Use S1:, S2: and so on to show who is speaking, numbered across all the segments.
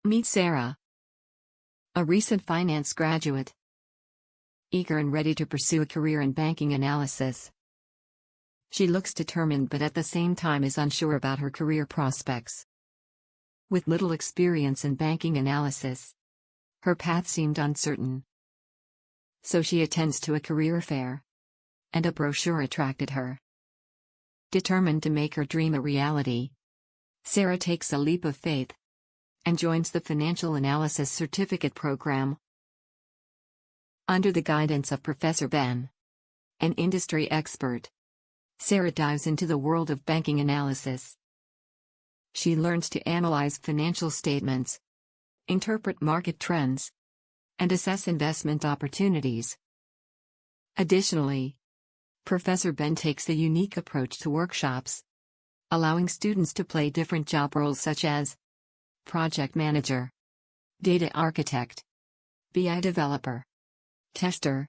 S1: Meet Sarah, a recent finance graduate, eager and ready to pursue a career in banking analysis. She looks determined but at the same time is unsure about her career prospects. With little experience in banking analysis, her path seemed uncertain. So she attends to a career fair, and a brochure attracted her. Determined to make her dream a reality, Sarah takes a leap of faith and joins the Financial Analysis Certificate Program. Under the guidance of Professor Ben, an industry expert, Sarah dives into the world of banking analysis. She learns to analyze financial statements, interpret market trends, and assess investment opportunities. Additionally, Professor Ben takes a unique approach to workshops, allowing students to play different job roles such as project manager, data architect, BI developer, tester,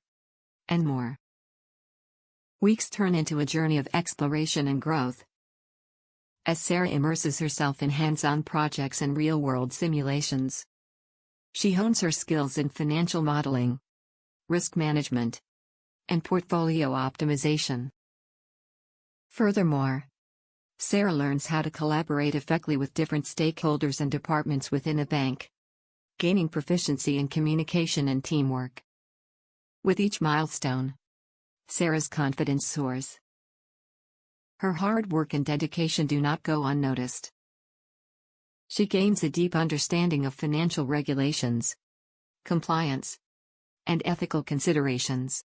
S1: and more. Weeks turn into a journey of exploration and growth. As Sarah immerses herself in hands-on projects and real-world simulations, she hones her skills in financial modeling, risk management, and portfolio optimization. Furthermore, Sarah learns how to collaborate effectively with different stakeholders and departments within a bank, gaining proficiency in communication and teamwork. With each milestone, Sarah's confidence soars. Her hard work and dedication do not go unnoticed. She gains a deep understanding of financial regulations, compliance, and ethical considerations,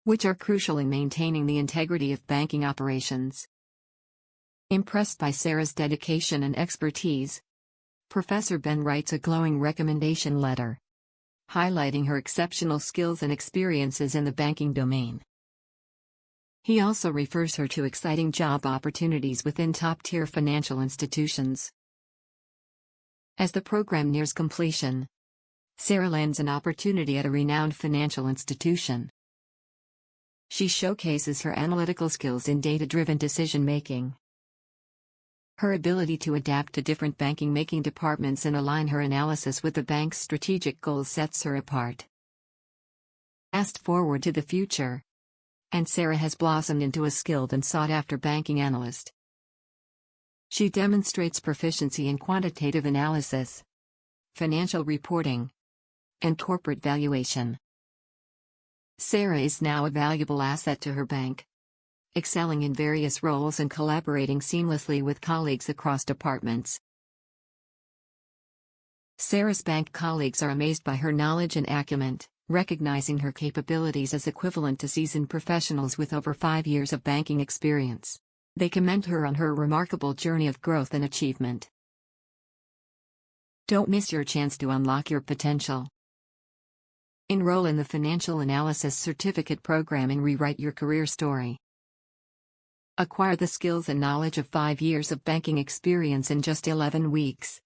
S1: which are crucial in maintaining the integrity of banking operations. Impressed by Sarah's dedication and expertise, Professor Ben writes a glowing recommendation letter, highlighting her exceptional skills and experiences in the banking domain. He also refers her to exciting job opportunities within top-tier financial institutions. As the program nears completion, Sarah lands an opportunity at a renowned financial institution. She showcases her analytical skills in data-driven decision-making. Her ability to adapt to different banking departments and align her analysis with the bank's strategic goals sets her apart. Fast forward to the future, and Sarah has blossomed into a skilled and sought-after banking analyst. She demonstrates proficiency in quantitative analysis, financial reporting, and corporate valuation. Sarah is now a valuable asset to her bank, excelling in various roles and collaborating seamlessly with colleagues across departments. Sarah's bank colleagues are amazed by her knowledge and acumen, recognizing her capabilities as equivalent to seasoned professionals with over 5 years of banking experience. They commend her on her remarkable journey of growth and achievement. Don't miss your chance to unlock your potential. Enroll in the Financial Analysis Certificate Program and rewrite your career story. Acquire the skills and knowledge of 5 years of banking experience in just 11 weeks.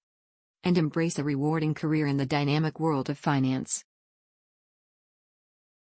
S1: And embrace a rewarding career in the dynamic world of finance.